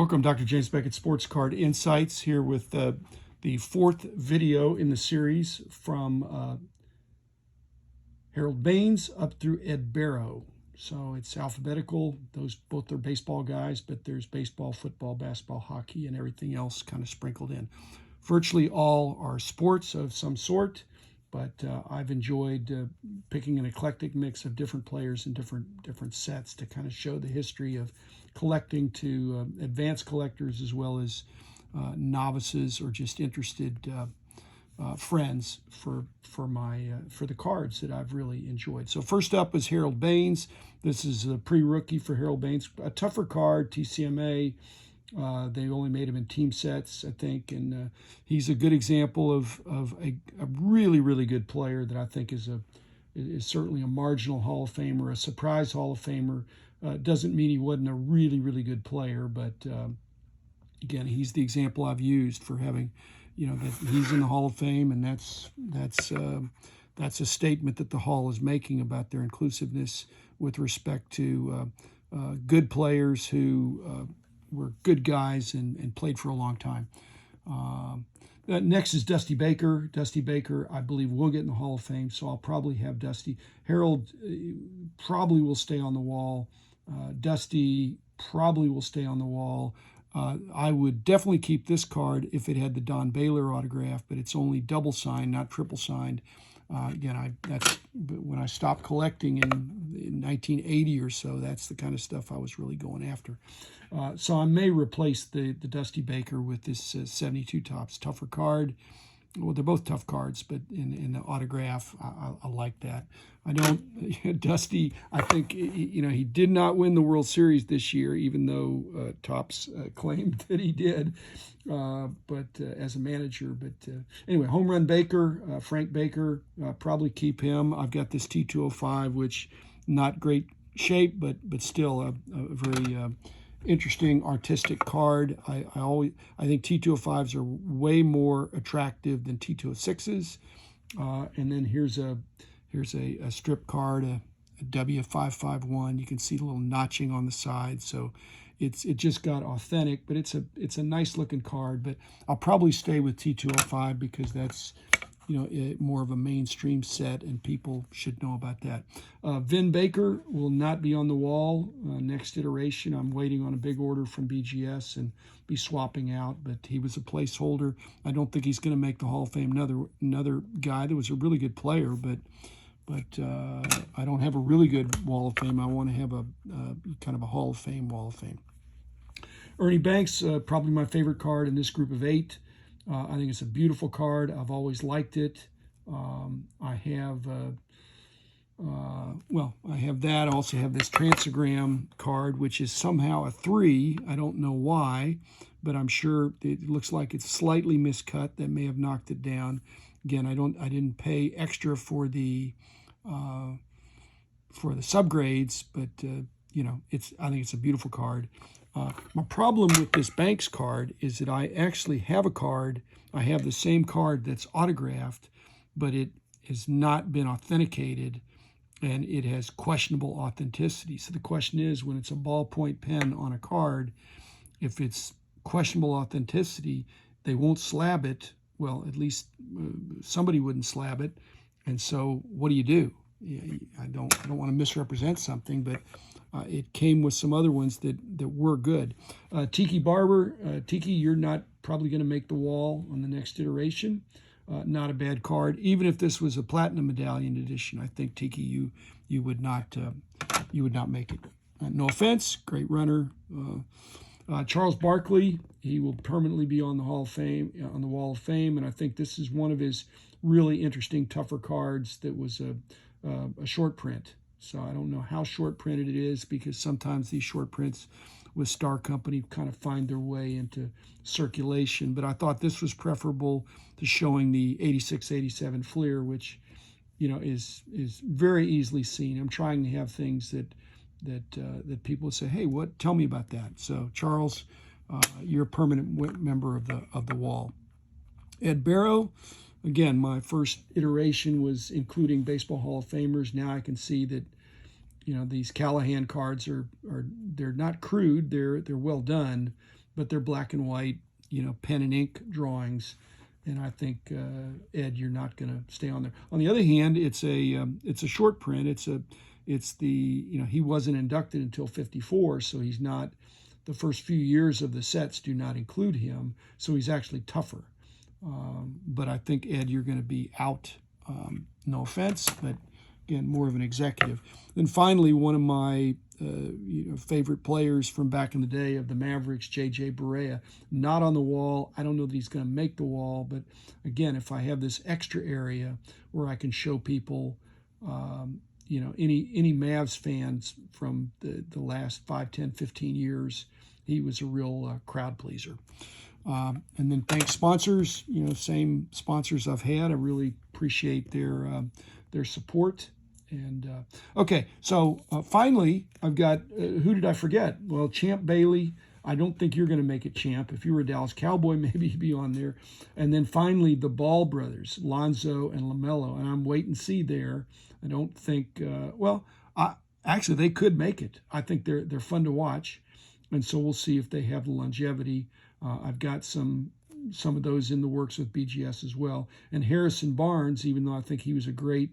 Welcome, Dr. James Beckett Sports Card Insights, here with the fourth video in the series from Harold Baines up through Ed Barrow. So it's alphabetical. Those both are baseball guys, but there's baseball, football, basketball, hockey, and everything else kind of sprinkled in. Virtually all are sports of some sort, but I've enjoyed picking an eclectic mix of different players and different sets to kind of show the history of collecting to advanced collectors as well as novices or just interested friends for the cards that I've really enjoyed. So first up is Harold Baines. This is a pre-rookie for Harold Baines, a tougher card, TCMA. They only made him in team sets, I think, and he's a good example of a really good player that I think is certainly a marginal Hall of Famer, a surprise Hall of Famer. Doesn't mean he wasn't a really good player, but again, he's the example I've used for having, that he's in the Hall of Fame, and that's a statement that the Hall is making about their inclusiveness with respect to good players who were good guys and played for a long time. Next is Dusty Baker. Dusty Baker, I believe, will get in the Hall of Fame, so I'll probably have Dusty. Harold probably will stay on the wall. Dusty probably will stay on the wall. I would definitely keep this card if it had the Don Baylor autograph, but it's only double signed, not triple signed. Again, that's when I stopped collecting in 1980 or so. That's the kind of stuff I was really going after. So I may replace the Dusty Baker with this 72 Topps tougher card. Well, they're both tough cards, but in the autograph, I like that. I don't, Dusty, I think, he did not win the World Series this year, even though Topps claimed that he did, but as a manager. But anyway, Home Run Baker, Frank Baker, probably keep him. I've got this T205, which not great shape, but still a very interesting artistic card. I think T205s are way more attractive than T206s. And then here's a strip card, a W551. You can see the little notching on the side, so it just got authentic. But it's a nice looking card. But I'll probably stay with T205 because that's more of a mainstream set, and people should know about that. Vin Baker will not be on the wall next iteration. I'm waiting on a big order from BGS and be swapping out, but he was a placeholder. I don't think he's going to make the Hall of Fame. Another guy that was a really good player, but I don't have a really good Wall of Fame. I want to have a kind of a Hall of Fame Wall of Fame. Ernie Banks, probably my favorite card in this group of 8. I think it's a beautiful card. I've always liked it. I have that. I also have this Transagram card, which is somehow a 3. I don't know why, but I'm sure it looks like it's slightly miscut. That may have knocked it down. Again, I didn't pay extra for the subgrades, but I think it's a beautiful card. My problem with this Banks card is that I actually have a card. I have the same card that's autographed, but it has not been authenticated, and it has questionable authenticity. So the question is, when it's a ballpoint pen on a card, if it's questionable authenticity, they won't slab it. Well, at least somebody wouldn't slab it. And so what do? I don't want to misrepresent something, but it came with some other ones that were good. Tiki Barber, Tiki, you're not probably going to make the wall on the next iteration. Not a bad card. Even if this was a platinum medallion edition, I think Tiki, you would not make it. No offense, great runner. Charles Barkley, he will permanently be on the Hall of Fame, on the Wall of Fame, and I think this is one of his really interesting, tougher cards that was a short print. So I don't know how short printed it is, because sometimes these short prints with Star Company kind of find their way into circulation. But I thought this was preferable to showing the 86-87 Fleer, which is very easily seen. I'm trying to have things that people say, hey, tell me about that. So Charles, you're a permanent member of the wall. Ed Barrow, again, my first iteration was including Baseball Hall of Famers. Now I can see that, these Callahan cards they're not crude, they're well done, but they're black and white, pen and ink drawings. And I think Ed, you're not going to stay on there. On the other hand, it's a short print. He wasn't inducted until '54, so he's not. The first few years of the sets do not include him, so he's actually tougher. But I think Ed, you're going to be out. No offense, but again, more of an executive. Then finally, one of my favorite players from back in the day of the Mavericks, J.J. Barea, not on the wall. I don't know that he's going to make the wall, but again, if I have this extra area where I can show people, any Mavs fans from the last 5, 10, 15 years, he was a real crowd pleaser. And then thanks sponsors, same sponsors I've had. I really appreciate their support. And okay, so finally, I've got, who did I forget? Well, Champ Bailey. I don't think you're going to make it, Champ. If you were a Dallas Cowboy, maybe you'd be on there. And then finally, the Ball brothers, Lonzo and LaMelo. And I'm wait and see there. I don't think, actually, they could make it. I think they're fun to watch. And so we'll see if they have the longevity. I've got some of those in the works with BGS as well. And Harrison Barnes, even though I think he was a great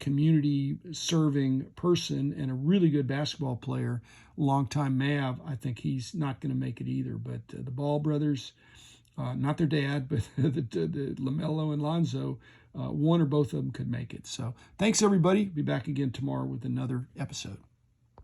community-serving person and a really good basketball player, longtime Mav, I think he's not going to make it either. But the Ball brothers, not their dad, but the LaMelo and Lonzo, one or both of them could make it. So thanks, everybody. Be back again tomorrow with another episode.